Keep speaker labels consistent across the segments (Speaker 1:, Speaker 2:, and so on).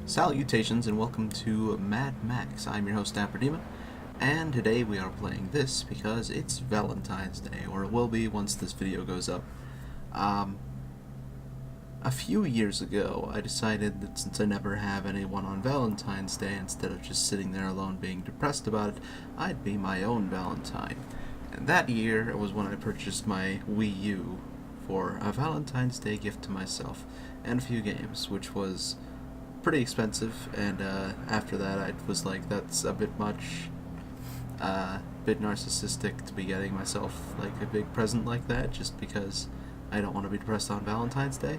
Speaker 1: Salutations and welcome to Mad Max. I'm your host, Dapper Demon, and today we are playing this because it's Valentine's Day, or it will be once this video goes up. A few years ago, I decided that since I never have anyone on Valentine's Day, instead of just sitting there alone being depressed about it, I'd be my own Valentine. And that year was when I purchased my Wii U for a Valentine's Day gift to myself and a few games, which was pretty expensive, and after that I was like, that's a bit much, bit narcissistic to be getting myself like a big present like that just because I don't want to be depressed on Valentine's Day.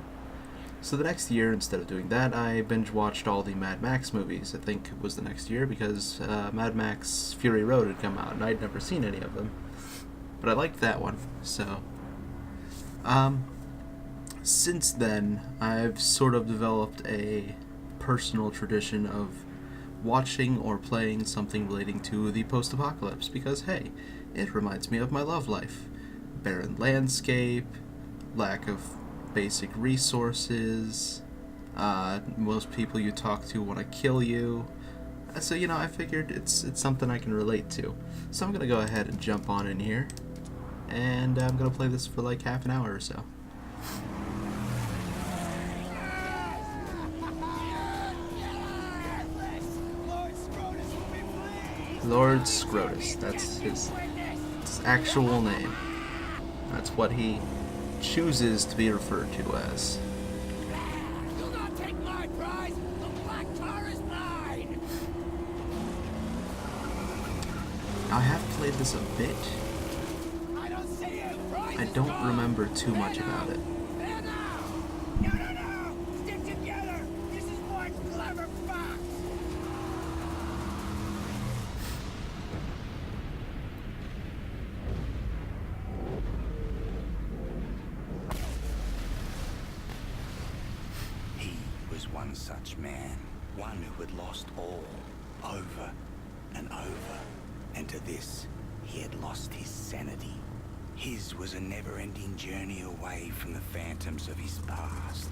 Speaker 1: So the next year, instead of doing that, I binge watched all the Mad Max movies. I think it was the next year because Mad Max Fury Road had come out and I'd never seen any of them, but I liked that one. So since then I've sort of developed a personal tradition of watching or playing something relating to the post-apocalypse because, hey, it reminds me of my love life. Barren landscape, lack of basic resources, most people you talk to want to kill you. So, I figured it's something I can relate to. So I'm going to go ahead and jump on in here, and I'm going to play this for like half an hour or so. Lord Scrotus, that's his actual name. That's what he chooses to be referred to as.
Speaker 2: Do not take my prize! The black tar is mine!
Speaker 1: I have played this a bit.
Speaker 2: I don't see it!
Speaker 1: I don't remember too much about it.
Speaker 2: There now! No! Stick together! This is one clever fox!
Speaker 3: One such man, one who had lost all, over and over, and to this he had lost his sanity. His was a never-ending journey away from the phantoms of his past.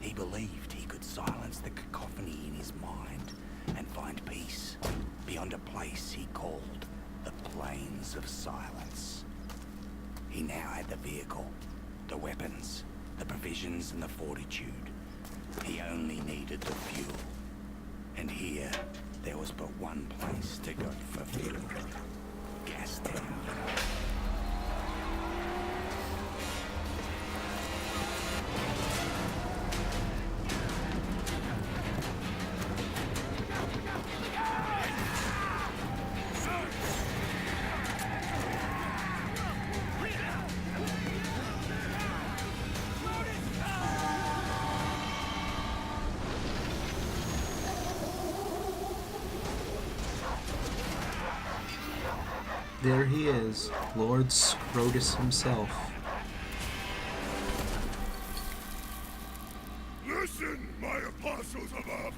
Speaker 3: He believed he could silence the cacophony in his mind and find peace beyond a place he called the Plains of Silence. He now had the vehicle, the weapons, the provisions, and the fortitude. He only needed the fuel. And here, there was but one place to go for fuel. Gastown.
Speaker 1: There he is, Lord Scrotus himself.
Speaker 4: Listen, my apostles of Alpha.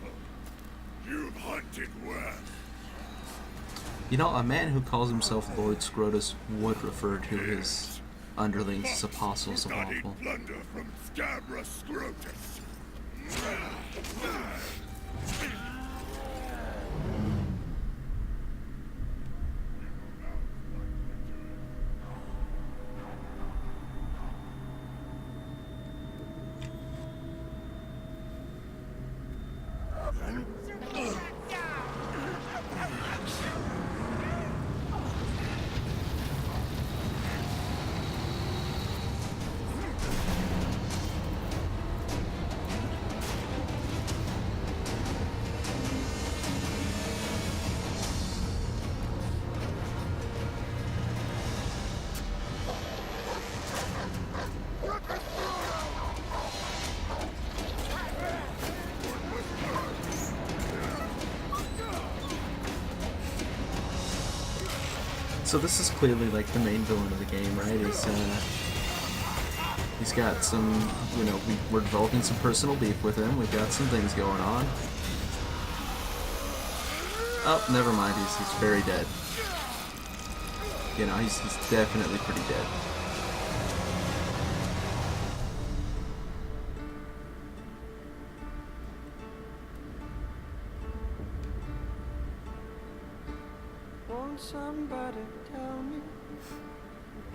Speaker 4: You've hunted well.
Speaker 1: A man who calls himself Lord Scrotus would refer to his underlings as apostles of
Speaker 4: Studied
Speaker 1: awful.
Speaker 4: plunder from Scabra Scrotus.
Speaker 1: So this is clearly like the main villain of the game, right? He's got some, we're developing some personal beef with him. We've got some things going on. Oh, never mind. He's very dead. He's definitely pretty dead.
Speaker 5: Can somebody tell me?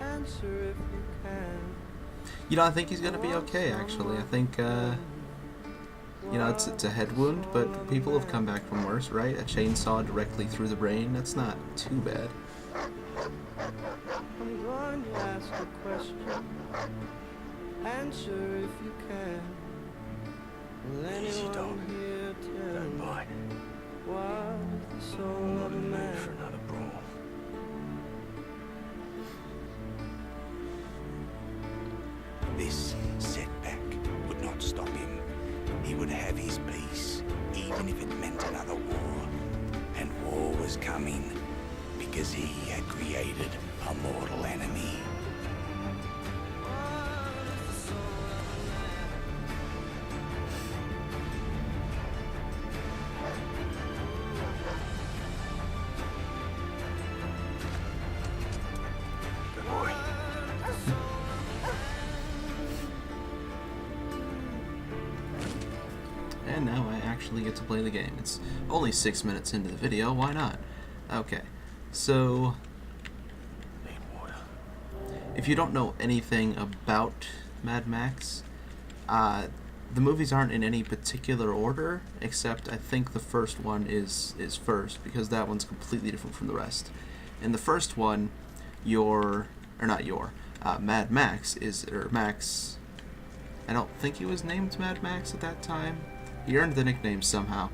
Speaker 5: Answer if you can.
Speaker 1: You know, I think he's gonna be okay, actually. I think, you know, it's a head wound, but people have come back from worse, right? A chainsaw directly through the brain, that's not too bad.
Speaker 5: I'm going to ask a question. Answer if you can. Will
Speaker 3: Easy,
Speaker 5: anyone
Speaker 3: dog.
Speaker 5: here tell
Speaker 3: Don't
Speaker 5: me
Speaker 3: bite.
Speaker 5: what the soul
Speaker 3: Not
Speaker 5: of a
Speaker 3: in the mood
Speaker 5: man?
Speaker 3: for another brawl. This setback would not stop him. He would have his peace, even if it meant another war. And war was coming, because he had created a mortal enemy. Good boy.
Speaker 1: And now I actually get to play the game. It's only 6 minutes into the video, why not? Okay, so
Speaker 3: Need water.
Speaker 1: if you don't know anything about Mad Max, the movies aren't in any particular order, except I think the first one is first, because that one's completely different from the rest. In the first one, Mad Max is, Max, I don't think he was named Mad Max at that time. He earned the nickname somehow.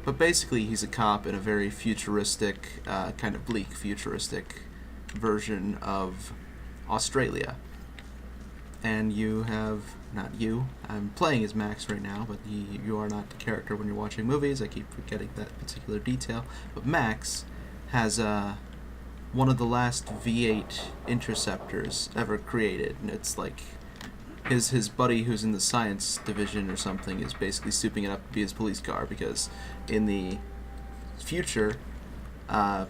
Speaker 1: But basically, he's a cop in a very futuristic, kind of bleak futuristic version of Australia. And you have, not you, I'm playing as Max right now, but you are not the character when you're watching movies. I keep forgetting that particular detail. But Max has one of the last V8 interceptors ever created, and it's like his buddy who's in the science division or something is basically souping it up to be his police car, because in the future,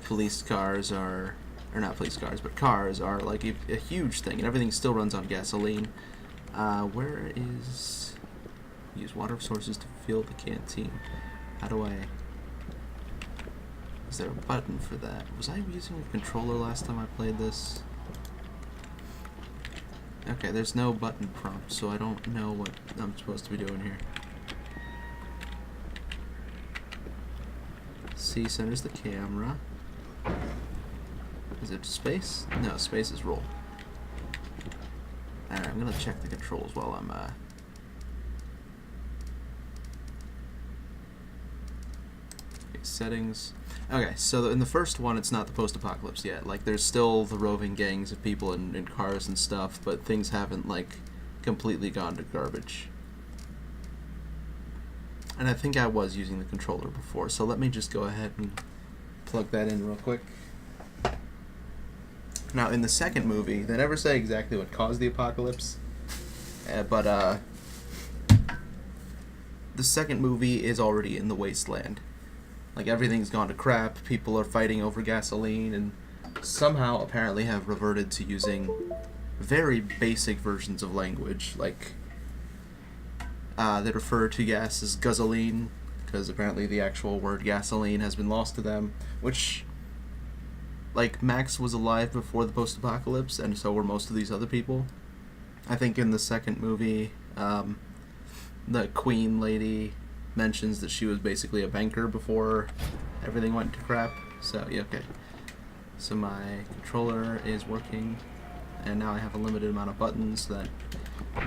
Speaker 1: police cars are, or not police cars, but cars are like a huge thing, and everything still runs on gasoline. Where is... Use water sources to fuel the canteen. How do I... Is there a button for that? Was I using a controller last time I played this? Okay, there's no button prompt, so I don't know what I'm supposed to be doing here. C centers the camera. Is it space? No, space is roll. Alright, I'm gonna check the controls while I'm, okay, settings. Okay, so in the first one, it's not the post-apocalypse yet. Like, there's still the roving gangs of people in cars and stuff, but things haven't, like, completely gone to garbage. And I think I was using the controller before, so let me just go ahead and plug that in real quick. Now, in the second movie, they never say exactly what caused the apocalypse, but the second movie is already in the wasteland. Like, everything's gone to crap, people are fighting over gasoline, and somehow apparently have reverted to using very basic versions of language, like, they refer to gas as guzzling, because apparently the actual word gasoline has been lost to them, which, like, Max was alive before the post-apocalypse, and so were most of these other people. I think in the second movie, the Queen lady mentions that she was basically a banker before everything went to crap. So, yeah, okay. So my controller is working, and now I have a limited amount of buttons that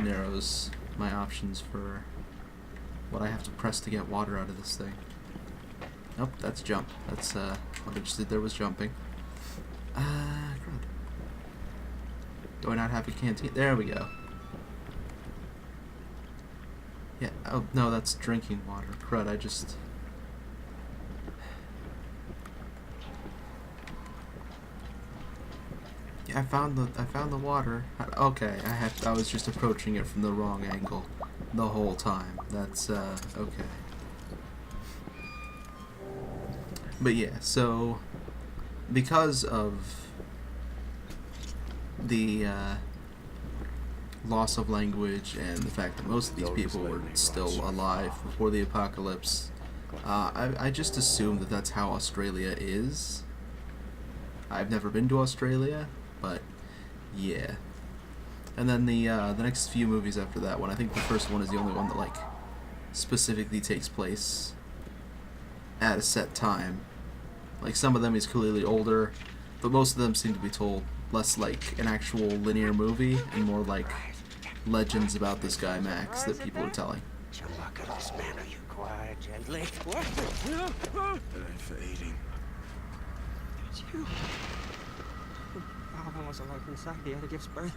Speaker 1: narrows my options for what I have to press to get water out of this thing. Nope, that's jump. That's, what I just did there was jumping. Crud. Do I not have a canteen? There we go. Yeah, oh, no, that's drinking water. Crud, I just... Yeah, I found the water. Okay, I was just approaching it from the wrong angle the whole time. That's, okay. But yeah, so... because of the, loss of language and the fact that most of these people were still alive before the apocalypse, I just assume that that's how Australia is. I've never been to Australia, but yeah. And then the next few movies after that one, I think the first one is the only one that like specifically takes place at a set time. Like some of them he's clearly older, but most of them seem to be told less like an actual linear movie and more like legends about this guy Max that people are telling.
Speaker 3: Chumbucket, this man, are you quiet, gently? What?
Speaker 4: That ain't for eating.
Speaker 5: It's you. Our was alive inside the other gives birth.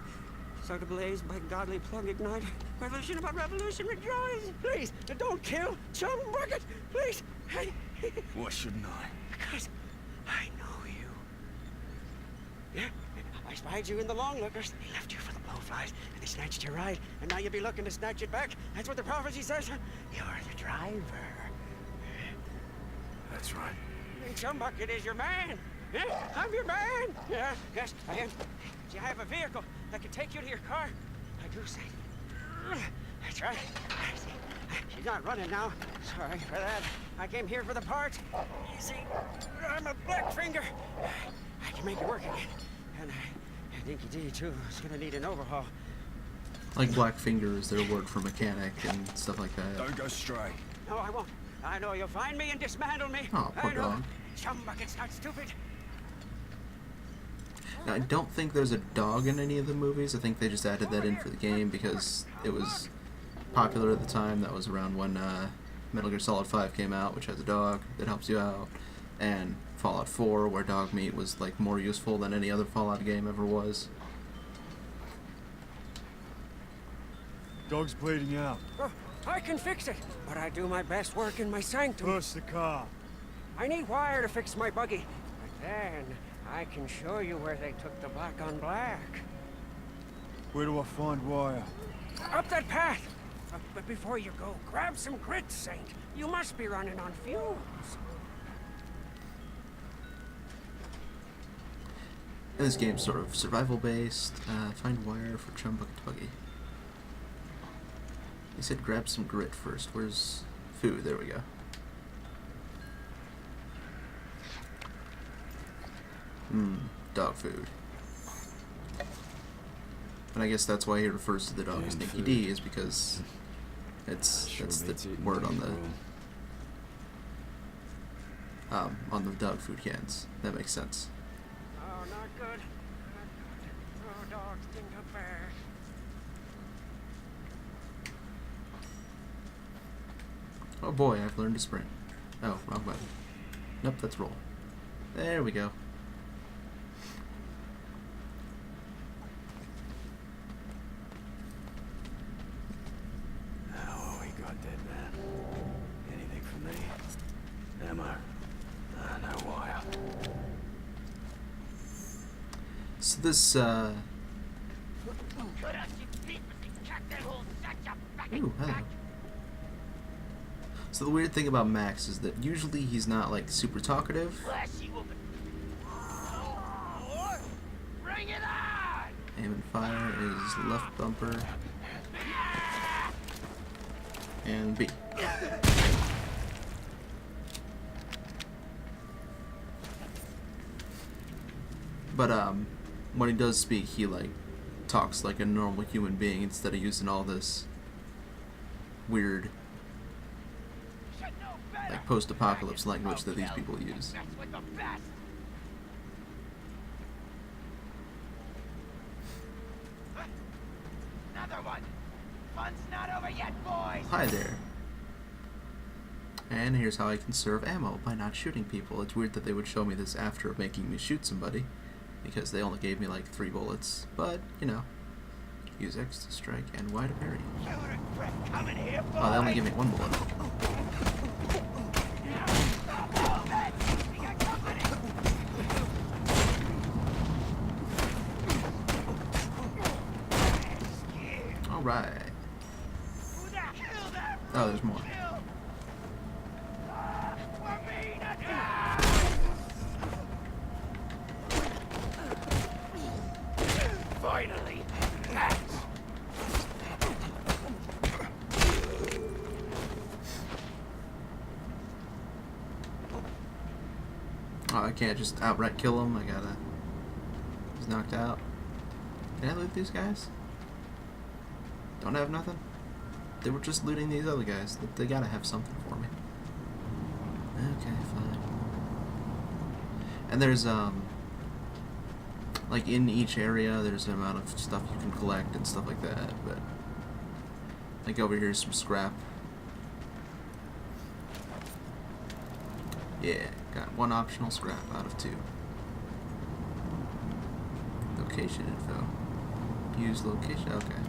Speaker 5: So to blaze by godly plug ignite. Revolution about revolution, rejoice! Please, don't kill Chumbucket! Please! Hey!
Speaker 4: Why shouldn't I?
Speaker 5: Because I know you. Yeah, I spied you in the long lookers. They left you for the blowflies, and they snatched your ride, and now you'll be looking to snatch it back. That's what the prophecy says. You're the driver.
Speaker 4: That's right.
Speaker 5: And Chumbucket is your man. Yeah, I'm your man. Yeah, yes, I am. Do you have a vehicle that can take you to your car? I do say. That's right. She's not running now. Sorry for that. I came here for the part. You see, I'm a black finger. I can make it work again. And Dinky D, too, is gonna need an overhaul.
Speaker 1: Like Blackfinger is their word for mechanic and stuff like that.
Speaker 4: Don't go stray.
Speaker 5: No, I won't. I know you'll find me and dismantle me.
Speaker 1: Oh, poor
Speaker 5: I know.
Speaker 1: dog.
Speaker 5: Chumbucket's not stupid.
Speaker 1: Now, I don't think there's a dog in any of the movies. I think they just added that in for the game because it was popular at the time. That was around when Metal Gear Solid 5 came out, which has a dog that helps you out, and Fallout 4, where dog meat was like more useful than any other Fallout game ever was.
Speaker 6: Dog's bleeding out.
Speaker 5: Oh, I can fix it, but I do my best work in my sanctum.
Speaker 6: Push the car.
Speaker 5: I need wire to fix my buggy, but then I can show you where they took the black on black.
Speaker 6: Where do I find wire?
Speaker 5: Up that path! But before you go, grab some grit, Saint. You must be running on fumes.
Speaker 1: And this game's sort of survival-based. Find wire for Chumbucket Buggy. He said grab some grit first. Where's food? There we go. Dog food. And I guess that's why he refers to the dog as Nicky D, is because that's the word on the dog food cans. That makes sense.
Speaker 5: Oh, not good. Oh, dogs think of bear.
Speaker 1: Oh boy, I've learned to sprint. Oh, wrong button. Nope, that's roll. There we go.
Speaker 3: Oh, we got that, man. Anything for me? Ammo. No wire.
Speaker 1: So this, Ooh, hello. So the weird thing about Max is that usually he's not, like, super talkative.
Speaker 2: Bring it on!
Speaker 1: Aim and fire is left bumper. And B. But, when he does speak, he, like, talks like a normal human being instead of using all this weird, like, post-apocalypse language that these people use.
Speaker 2: That's with the best. Another one. Fun's not over yet, boys.
Speaker 1: Hi there. And here's how I conserve ammo by not shooting people. It's weird that they would show me this after making me shoot somebody, because they only gave me like 3 bullets. But, you know, use X to strike and Y to parry.
Speaker 2: Coming here, boys.
Speaker 1: Oh, they only gave me 1 bullet. Alright. Oh, there's more.
Speaker 2: Finally.
Speaker 1: Oh, I can't just outright kill him. I gotta He's knocked out. Did I loot these guys? Don't have nothing? They were just looting these other guys. They gotta have something for me. Okay, fine. And there's, like, in each area, there's an amount of stuff you can collect and stuff like that, but... Like, over here's some scrap. Yeah, got one optional scrap out of 2. Location info. Use location, okay.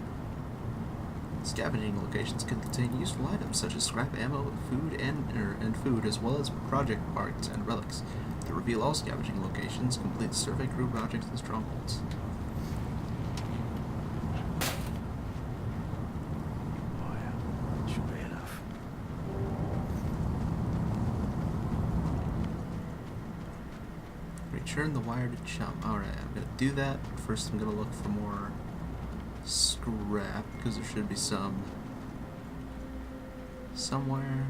Speaker 1: Scavenging locations can contain useful items such as scrap ammo, food, and food, as well as project parts and relics. To reveal all scavenging locations, complete survey crew projects and strongholds.
Speaker 3: Oh yeah, should be enough.
Speaker 1: Return the wire to chum. Alright, I'm gonna do that. First I'm gonna look for more scrap, because there should be some somewhere.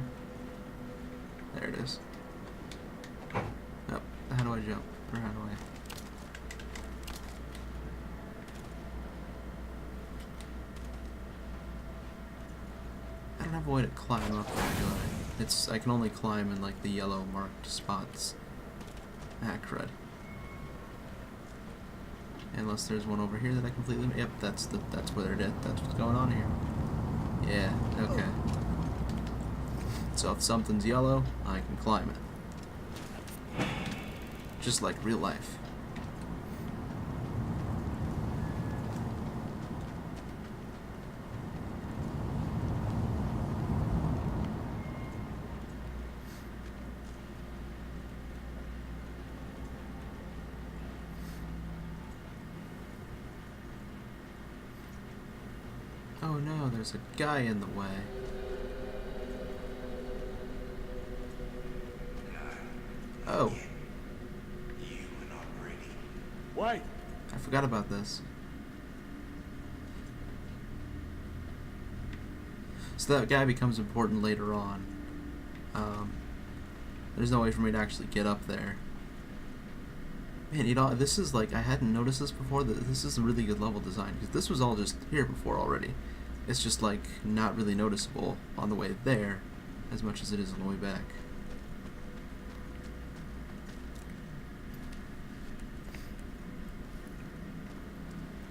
Speaker 1: There it is. Oh, how do I jump? Or how do I... I don't have a way to climb up there, do I? I can only climb in like the yellow marked spots. Ah, crud. Unless there's one over here that I completely... Yep, that's where it is. That's what's going on here. Yeah, okay. So if something's yellow, I can climb it. Just like real life. Oh no, there's a guy in the way. Oh.
Speaker 3: You were not ready.
Speaker 6: Wait!
Speaker 1: I forgot about this. So that guy becomes important later on. There's no way for me to actually get up there. Man, you know, this is like, I hadn't noticed this before, this is a really good level design, because this was all just here before already. It's just like, not really noticeable on the way there, as much as it is on the way back.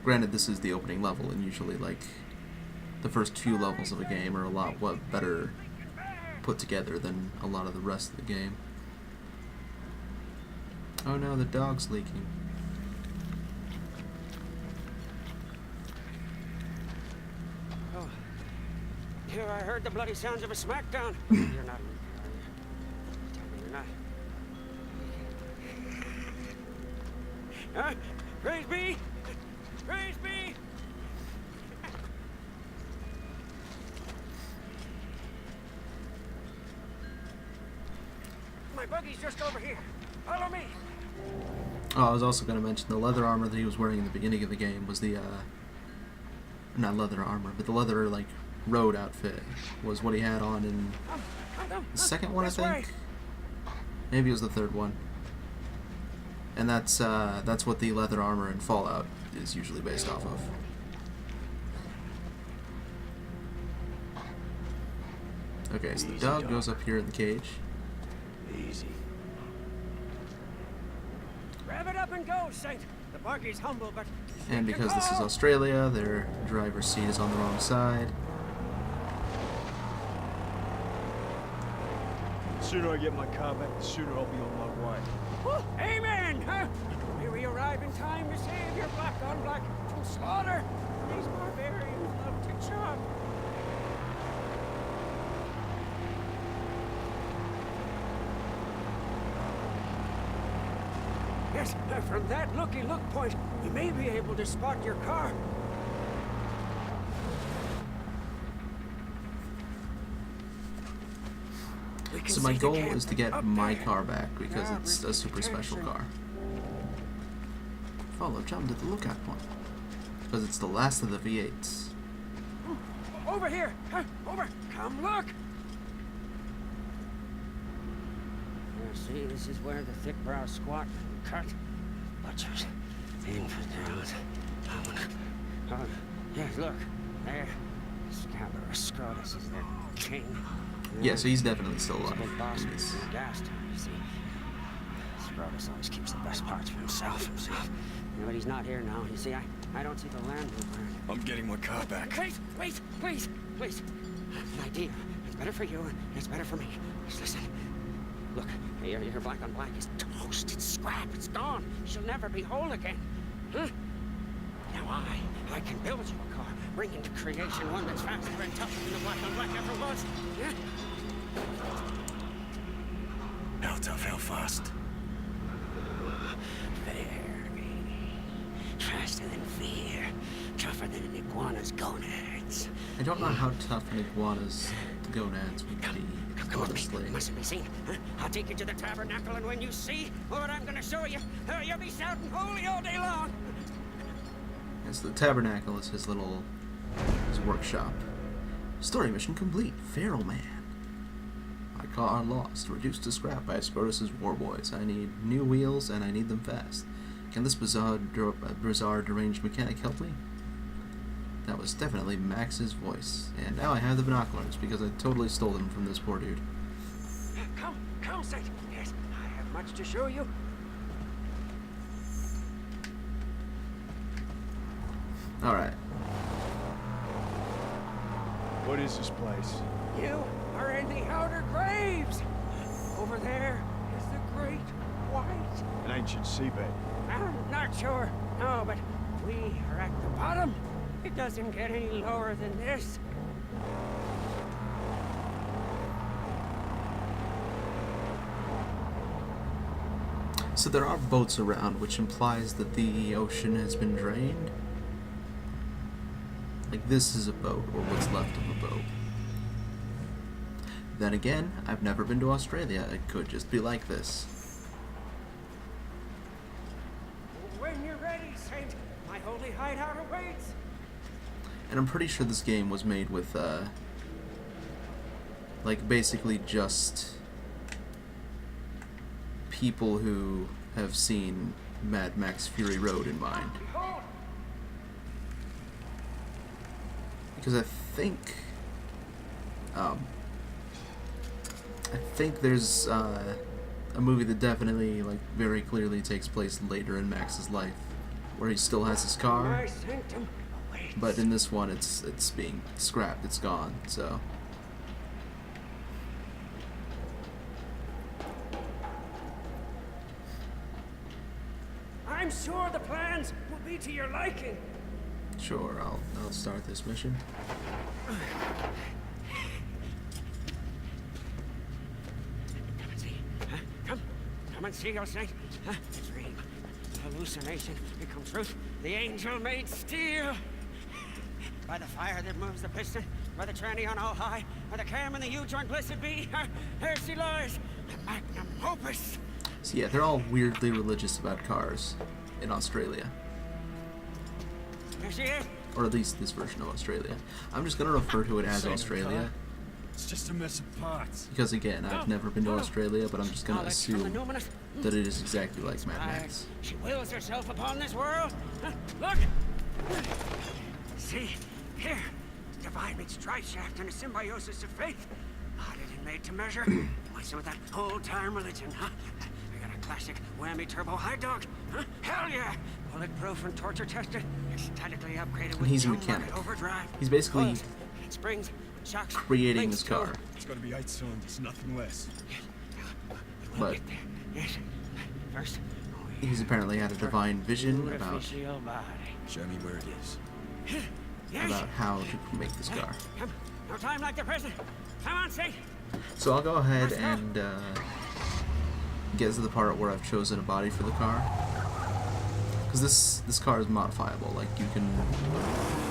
Speaker 1: Granted, this is the opening level, and usually, like, the first few levels of a game are a lot better put together than a lot of the rest of the game. Oh no, the dog's leaking.
Speaker 5: Oh, here I heard the bloody sounds of a smackdown. You're not. Tell me you're not. Huh? Praise be! Praise be! My buggy's just over here. Follow me.
Speaker 1: Oh, I was also going to mention the leather armor that he was wearing in the beginning of the game was the, not leather armor, but the leather, like, road outfit was what he had on in the second one, I think? Maybe it was the third one. And that's what the leather armor in Fallout is usually based off of. Okay, so the dog goes up here in the cage.
Speaker 3: Easy.
Speaker 5: Rev it up and go, Saint. The buggy's humble, but...
Speaker 1: And because this is Australia, their driver's seat is on the wrong side.
Speaker 6: The sooner I get my car back, the sooner I'll be on my way.
Speaker 5: Woo, amen, huh? May we arrive in time to save your black on black from slaughter. These barbarians love to chop. Yes, from that looky-look point, we may be able to spot your car.
Speaker 1: So my goal is to get my car back because it's a super special car. Follow Chum to the lookout point because it's the last of the V8s.
Speaker 5: Over here! Huh? Over! Come look! See, this is where the thick brow squat and cut. Butchers. Infidels. Oh, yes, look. There. Scabber Scrotus is their king.
Speaker 1: Yeah, so he's definitely still
Speaker 5: He's a
Speaker 1: alive.
Speaker 5: big boss
Speaker 1: in
Speaker 5: in
Speaker 1: this.
Speaker 5: the gas town, you see. Scrotus always keeps the best parts for himself. Yeah, but he's not here now. You see, I don't see the land we've earned.
Speaker 6: I'm getting my car back.
Speaker 5: Wait, please. An idea. It's better for you, and it's better for me. Just listen. Look, your black on black is toast. It's scrap. It's gone. She'll never be whole again. Huh? Now I can build you a car, bring into creation one that's faster and tougher than the black on black ever was. Yeah?
Speaker 3: How tough, how fast?
Speaker 5: Faster than fear, tougher than an iguana's gonads.
Speaker 1: I don't know how tough an iguana's gonads would be,
Speaker 5: Come with me.
Speaker 1: honestly.
Speaker 5: Mustn't be seen. Huh? I'll take you to the tabernacle, and when you see what I'm gonna show you, you'll be shouting holy all day long.
Speaker 1: Yes, the tabernacle is his workshop. Story mission complete. Feral man. My car lost, reduced to scrap by Scrotus's war boys. I need new wheels, and I need them fast. Can this bizarre deranged mechanic help me? That was definitely Max's voice. And now I have the binoculars, because I totally stole them from this poor dude.
Speaker 5: Come, Saint. Yes, I have much to show you.
Speaker 1: Alright.
Speaker 6: What is this place?
Speaker 5: You are in the outer graves. Over there is the great white.
Speaker 6: An ancient seabed.
Speaker 5: I'm not sure. No, but we are at the bottom. It doesn't get any lower than this.
Speaker 1: So there are boats around, which implies that the ocean has been drained. Like this is a boat, or what's left of a boat. Then again, I've never been to Australia. It could just be like this.
Speaker 5: When you're ready, Saint, my holy hideout awaits.
Speaker 1: And I'm pretty sure this game was made with, like, basically just people who have seen Mad Max Fury Road in mind.
Speaker 5: Behold,
Speaker 1: Because I think there's a movie that definitely, like, very clearly takes place later in Max's life, where he still has his car,
Speaker 5: my sanctum awaits.
Speaker 1: but in this one it's being scrapped, it's gone, so.
Speaker 5: I'm sure the plans will be to your liking.
Speaker 1: Sure, I'll start this mission.
Speaker 5: Come and see. Huh? Come and see, your saint. Huh? A dream. Hallucination become truth. The angel made steel. By the fire that moves the piston, by the tranny on all high, by the cam and the U-joint blessed be, there she lies, the magnum opus.
Speaker 1: So yeah, they're all weirdly religious about cars in Australia.
Speaker 5: There she is.
Speaker 1: Or at least this version of Australia. I'm just gonna refer to it as
Speaker 6: Same
Speaker 1: Australia,
Speaker 6: car. It's just a mess of parts.
Speaker 1: because again, I've never been to Australia, but I'm just gonna
Speaker 5: Knowledge from the
Speaker 1: assume
Speaker 5: numinous.
Speaker 1: that it is exactly like Mad Max.
Speaker 5: She wills herself upon this world. Look! See? Here. Divine meets drive shaft and a symbiosis of faith. Modded and made to measure. You want some of that old-time religion, huh? I got a classic whammy turbo high dog. Huh? Hell yeah! Bulletproof and torture tested. Ecstatically upgraded with
Speaker 1: he's a
Speaker 5: dual
Speaker 1: mechanic.
Speaker 5: market overdrive.
Speaker 1: He's basically
Speaker 5: Closed. Springs, shocks,
Speaker 1: creating
Speaker 5: links
Speaker 1: this car.
Speaker 5: to-
Speaker 6: It's gotta be 8 cylinders, nothing less.
Speaker 5: We'll
Speaker 1: But
Speaker 5: get there. Yes. First,
Speaker 1: he's apparently had a divine vision about
Speaker 5: artificial body.
Speaker 6: Show me where it is.
Speaker 5: Yes.
Speaker 1: how to make this car.
Speaker 5: Come. No time like the present. Come on, Saint.
Speaker 1: So I'll go ahead and get to the part where I've chosen a body for the car. Because this car is modifiable, like you can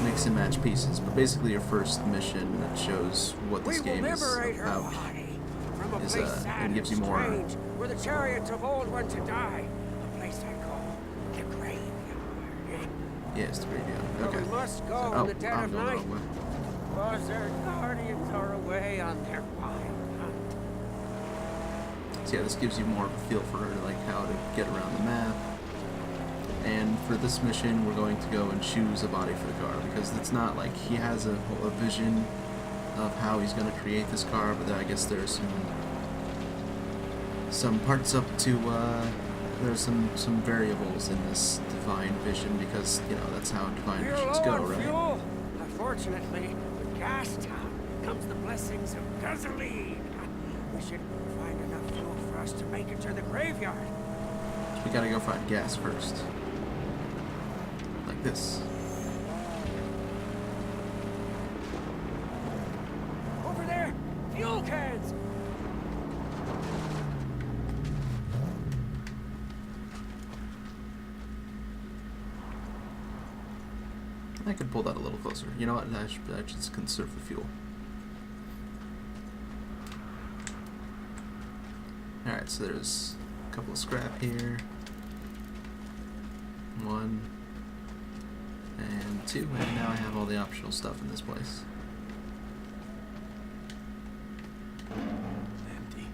Speaker 1: mix and match pieces. But basically your first mission that shows what this
Speaker 5: We will
Speaker 1: game is
Speaker 5: liberate her
Speaker 1: about.
Speaker 5: body from a
Speaker 1: is,
Speaker 5: place
Speaker 1: it
Speaker 5: sad
Speaker 1: gives
Speaker 5: and
Speaker 1: you more-
Speaker 5: strange, where the chariots of old went to die. A place I call the graveyard.
Speaker 1: Yeah, it's the graveyard.
Speaker 5: Where
Speaker 1: Okay.
Speaker 5: we must go
Speaker 1: So-
Speaker 5: in the dead
Speaker 1: I'm
Speaker 5: of
Speaker 1: going the
Speaker 5: night,
Speaker 1: wrong way.
Speaker 5: because their guardians are away on their wild hunt.
Speaker 1: So yeah, this gives you more of a feel for like how to get around the map. And for this mission, we're going to go and choose a body for the car, because it's not like he has a vision of how he's going to create this car, but I guess there's some parts up to, there's some variables in this divine vision, because, you know, that's how divine
Speaker 5: We're
Speaker 1: visions
Speaker 5: low
Speaker 1: go,
Speaker 5: on
Speaker 1: right?
Speaker 5: fuel. Unfortunately, with Gas Town comes the blessings of gasoline. We should find enough fuel for us to make it to the graveyard.
Speaker 1: We gotta go find gas first. Like this.
Speaker 5: Over there, fuel cans.
Speaker 1: I could pull that a little closer. You know what? I should just conserve the fuel. Alright, so there's a couple of scrap here. 1 and 2, and now I have all the optional stuff in this place.
Speaker 3: Empty.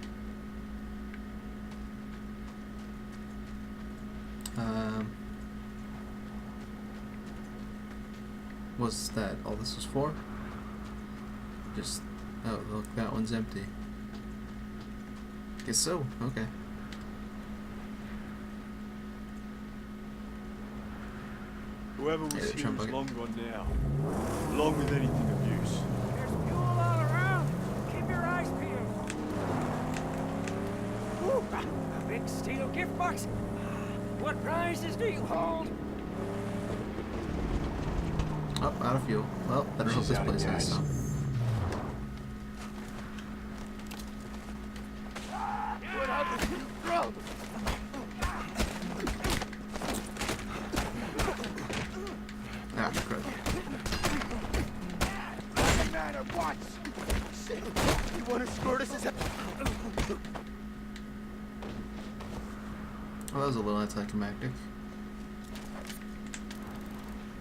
Speaker 1: Was that all this was for? Just, oh look, that one's empty. Guess so, okay.
Speaker 6: Whoever was
Speaker 1: Yeah,
Speaker 6: here
Speaker 1: Trump
Speaker 6: is
Speaker 1: bucket.
Speaker 6: long gone now. Along with anything of use.
Speaker 5: There's fuel all around. Keep your eyes peeled. Ooh, a big steel gift box. What prizes do you hold?
Speaker 1: Oh, out of fuel. Well, better hope
Speaker 6: She's
Speaker 1: this
Speaker 6: out of
Speaker 1: place has
Speaker 6: gas.
Speaker 1: some. Ah, crud.
Speaker 2: Matter what? Shit. You want to escort us as a...
Speaker 1: Well, that was a little anticlimactic.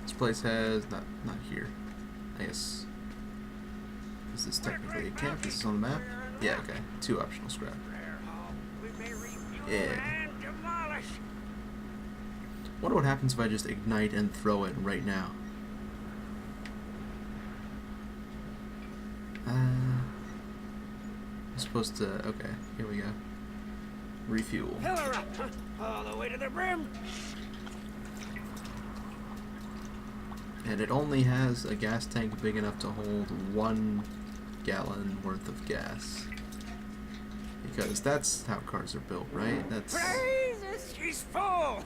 Speaker 1: This place has not here. I guess. Is this technically a camp? Is this on the map? Yeah, okay. 2 optional scrap.
Speaker 5: We may refuel
Speaker 1: Yeah.
Speaker 5: and demolish.
Speaker 1: Wonder what happens if I just ignite and throw it right now. I'm supposed to. Okay, here we go. Refuel.
Speaker 5: Pillar up, huh? All the way to the brim.
Speaker 1: And it only has a gas tank big enough to hold 1 gallon worth of gas. Because that's how cars are built, right? That's.
Speaker 5: Praises, she's full.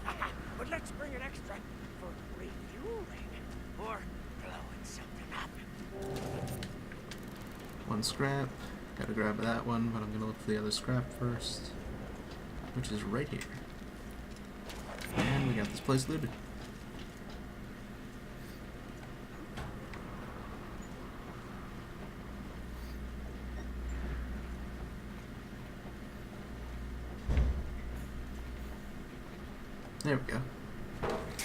Speaker 5: But let's bring an extra for refueling or blowing something up.
Speaker 1: 1 scrap. Gotta grab that one, but I'm gonna look for the other scrap first. Which is right here. And we got this place looted. There we go.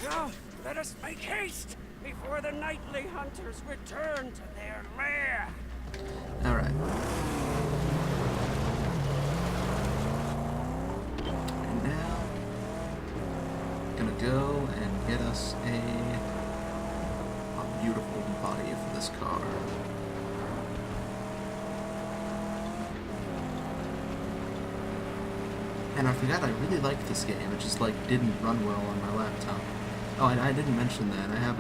Speaker 5: Now, let us make haste before the nightly hunters return to their lair.
Speaker 1: Alright. And now, gonna go and get us a beautiful body for this car. And I forgot I really liked this game. It just like didn't run well on my laptop. Oh, and I didn't mention that. I have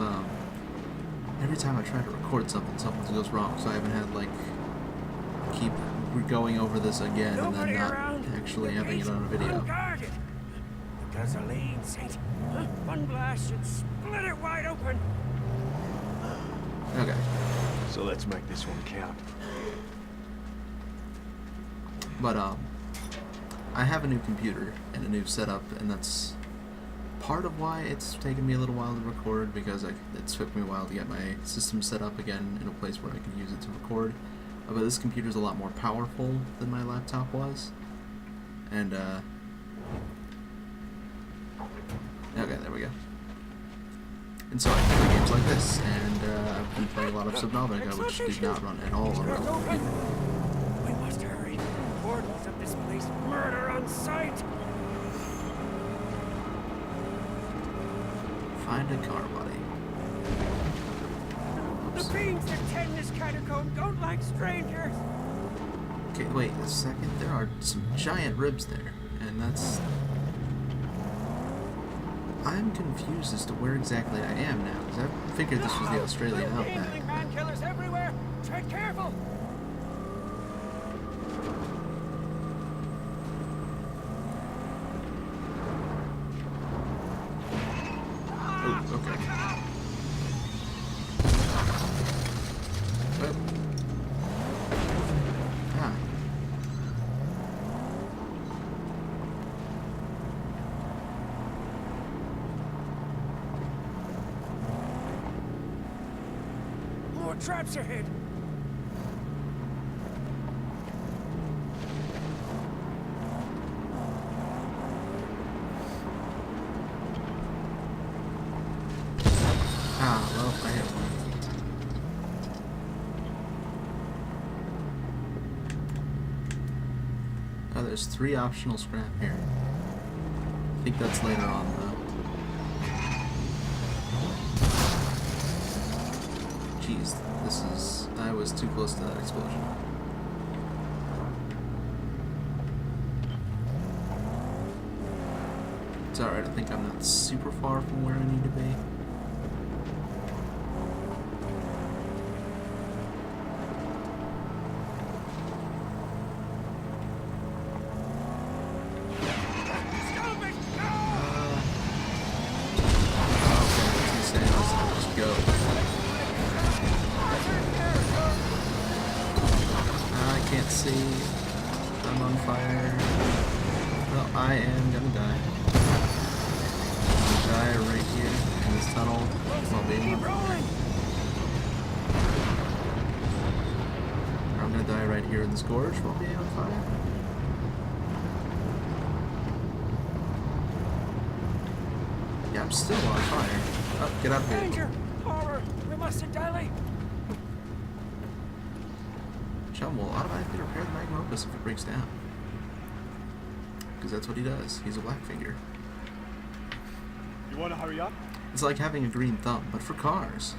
Speaker 1: every time I try to record something goes wrong. So I haven't had like keep going over this again and then not actually having it on a video.
Speaker 5: Unguarded. The gasoline saint. One blast should split it wide open.
Speaker 1: Okay.
Speaker 6: So let's make this one count.
Speaker 1: But I have a new computer and a new setup, and that's part of why it's taken me a little while to record, because it took me a while to get my system set up again in a place where I can use it to record. But this computer's a lot more powerful than my laptop was. And okay, there we go. And so I can play games like this, and I've been playing a lot of Subnautica, which did not run at all on my computer.
Speaker 5: We must hurry. Portals of this place murder on sight.
Speaker 1: find a car body.
Speaker 5: The fiends that tend this catacomb don't like strangers.
Speaker 1: Okay, wait a second. There are some giant ribs there, and that's... I'm confused as to where exactly I am now, because I figured this was the Australian outback.
Speaker 5: Man killers everywhere. Tread careful.
Speaker 1: Oh, okay. Well. Ah.
Speaker 5: More traps ahead.
Speaker 1: Ah, well, I hit one. Oh, there's 3 optional scrap here. I think that's later on, though. Jeez, this is... I was too close to that explosion. It's alright, I think I'm not super far from where I need to be. See, I'm on fire. Well, I am gonna die. I'm gonna die right here in this tunnel while being on fire. Or I'm gonna die right here in this gorge while being on fire. Yeah, I'm still on fire. Oh, get out of here.
Speaker 5: Danger! Horror! We mustn't dilate.
Speaker 1: Chum will automatically repair the magma opus if it breaks down. Because that's what he does. He's a Blackfinger.
Speaker 6: You want to hurry up?
Speaker 1: It's like having a green thumb, but for cars.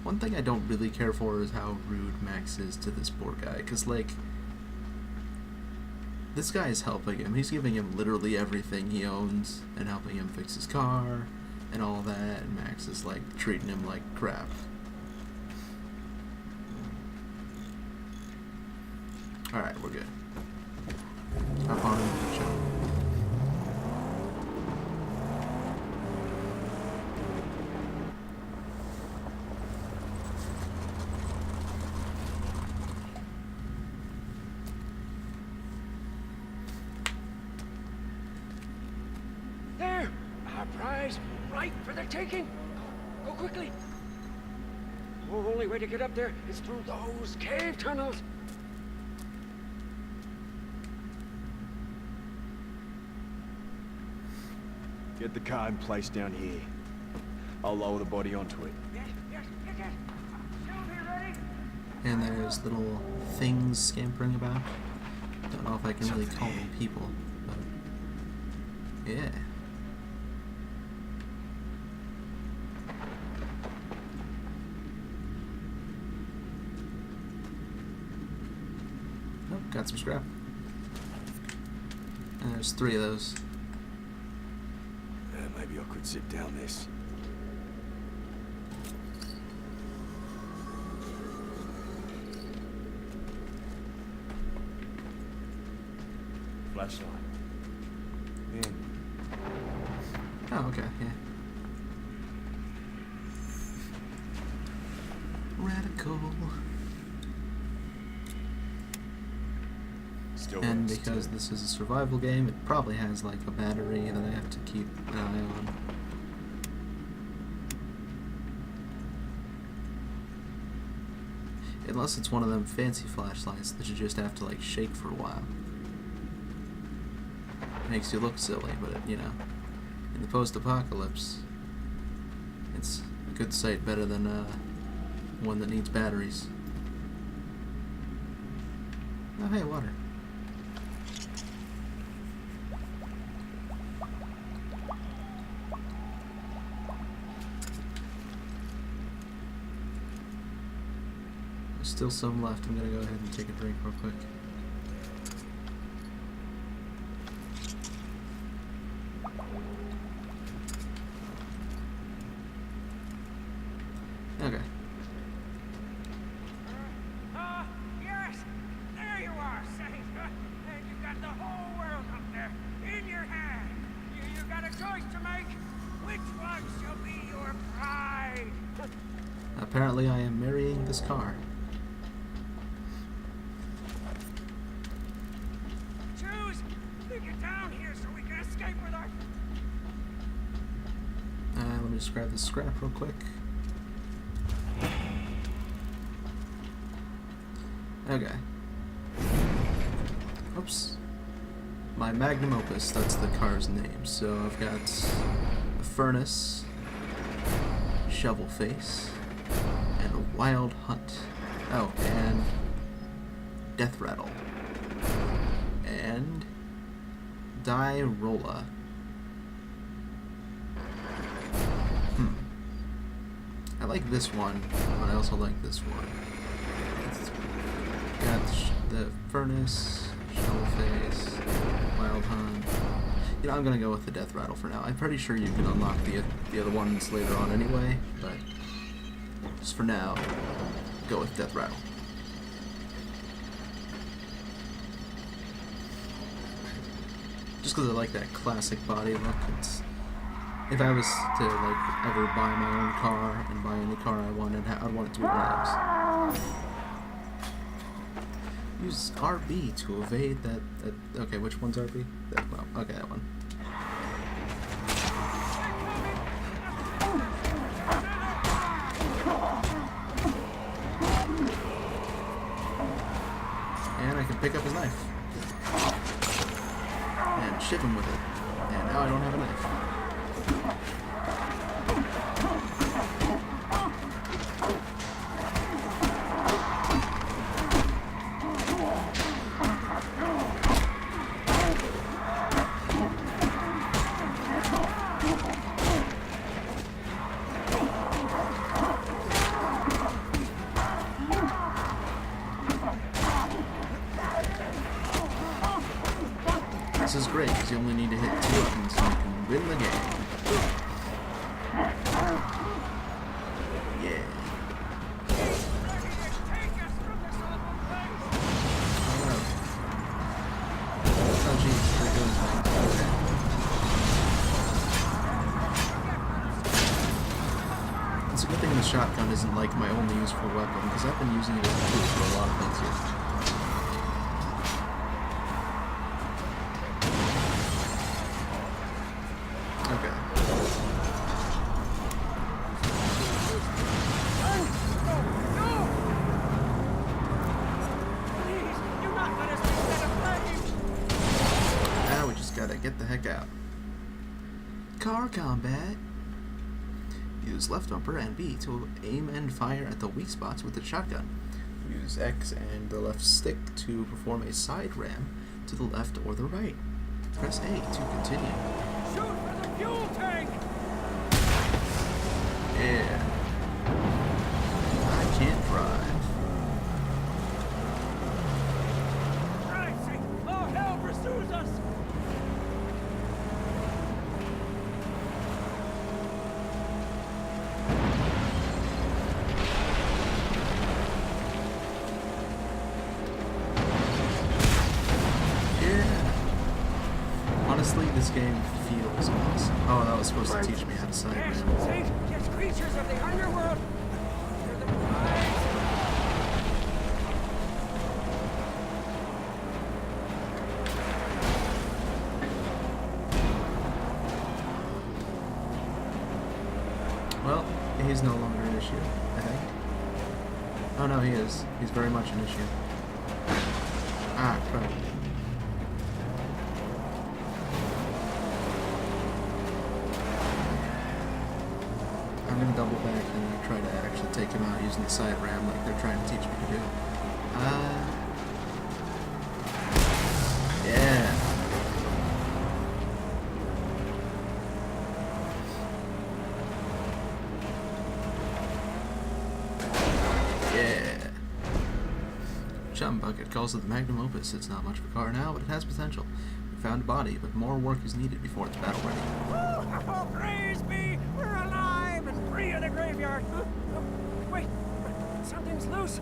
Speaker 1: One thing I don't really care for is how rude Max is to this poor guy. Because, like, this guy is helping him. He's giving him literally everything he owns and helping him fix his car and all that, and Max is like treating him like crap. Alright, we're good. Hop on and chill.
Speaker 5: There! Our prize! Right for the taking! Go quickly! The only way to get up there is through those cave tunnels!
Speaker 6: Get the car in place down here. I'll lower the body onto it.
Speaker 5: Yes, get it! Sylvie, ready?
Speaker 1: And there's little things scampering about. Don't know if I can really call them people, but yeah. Oh, got some scrap. And there's 3 of those.
Speaker 6: Maybe I could sit down this. Flashlight. In.
Speaker 1: Oh, okay, yeah. Radical.
Speaker 6: Still
Speaker 1: And
Speaker 6: works,
Speaker 1: because
Speaker 6: too.
Speaker 1: this is a survival game, it probably has like a battery that I have to keep an eye on. Unless it's one of them fancy flashlights that you just have to like shake for a while. Makes you look silly, but you know, in the post-apocalypse, it's a good sight better than one that needs batteries. Oh hey, water. Still some left. I'm gonna go ahead and take a drink real quick. Okay.
Speaker 5: Yes! There you are, safe! And you've got the whole world up there, in your hand! You got a choice to make! Which one shall be your pride?
Speaker 1: Apparently I am marrying this car.
Speaker 5: Choose! Get down here so we can escape with our...
Speaker 1: Let me just grab this scrap real quick. Okay. Oops. My magnum opus, that's the car's name. So I've got a furnace, shovel face, and a wild hunt. Oh, and death rattle. And Dirola. I like this one, but I also like this one. Got the furnace, shovel face, wild hunt. You know, I'm gonna go with the death rattle for now. I'm pretty sure you can unlock the other ones later on anyway, but just for now, go with death rattle. Just because I like that classic body look. If I was to like ever buy my own car and buy any car I wanted, I'd want it to be one of those. Use RB to evade that. Okay, which one's RB? Okay, that one. And I can pick up his knife and ship him with it. And now I don't have a knife. This is great, because you only need to hit 2 buttons and you can win the game. Yeah. Oh jeez, there goes my... Okay. It's a good thing the shotgun isn't like my only useful weapon, because I've been using it as a tool for a lot of things here. Get the heck out. Car combat. Use left bumper and B to aim and fire at the weak spots with the shotgun. Use X and the left stick to perform a side ram to the left or the right. Press A to continue.
Speaker 5: Shoot for the fuel tank!
Speaker 1: Yeah. I can't drive.
Speaker 5: Right, see, all hell pursues us!
Speaker 1: Honestly, this game feels awesome. Oh, that was supposed to teach me how to side
Speaker 5: Yes,
Speaker 1: ram.
Speaker 5: see, yes, creatures of the underworld. They're the prize.
Speaker 1: Well, he's no longer an issue, I think. Oh no, he is. He's very much an issue. Ah, crap. I'm gonna double back and try to actually take him out using the side ram like they're trying to teach me to do. Yeah. Yeah. Scum Bucket calls it the magnum opus. It's not much of a car now, but it has potential. We found a body, but more work is needed before it's battle ready.
Speaker 5: Oh, praise be! We're alive and free of the graveyard. Wait, something's loose.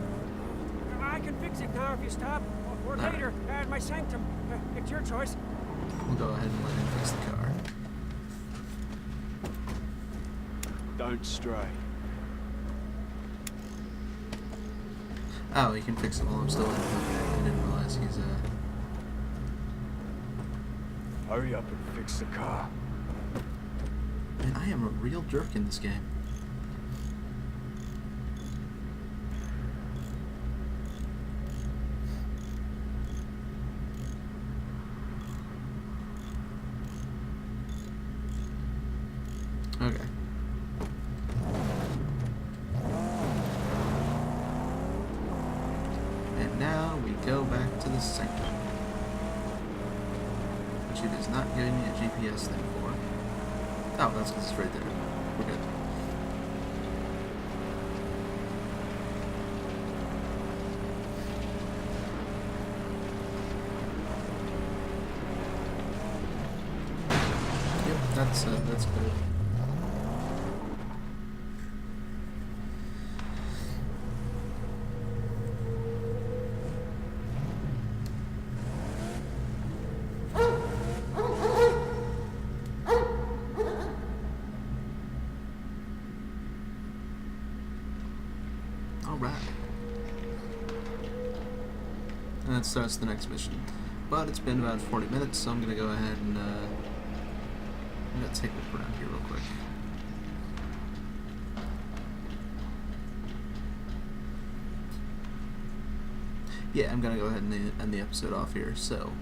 Speaker 5: I can fix it now if you stop. Or later, at my sanctum. It's your choice.
Speaker 1: We'll go ahead and let him fix the car.
Speaker 6: Don't stray.
Speaker 1: Oh, he can fix it while I'm still in it. Okay, I didn't realize he's,
Speaker 6: Hurry up and fix the car.
Speaker 1: Man, I am a real jerk in this game. Okay. And now we go back to the sanctum, which it is not giving me a GPS thing for. Oh, that's because it's right there. We're good. Yep, that's good. Alright. And that starts the next mission. But it's been about 40 minutes, so I'm going to go ahead and I'm going to take a look around here real quick. Yeah, I'm going to go ahead and end the episode off here. So,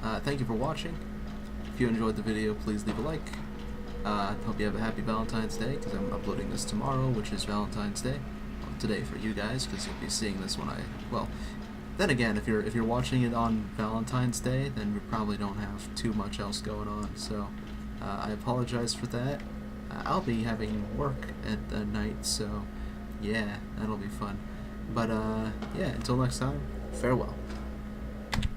Speaker 1: thank you for watching. If you enjoyed the video, please leave a like. I hope you have a happy Valentine's Day, because I'm uploading this tomorrow, which is Valentine's Day. Well, today for you guys, because you'll be seeing this when well, then again, if you're watching it on Valentine's Day, then we probably don't have too much else going on, so I apologize for that. I'll be having work at the night, so yeah, that'll be fun. But yeah, until next time, farewell.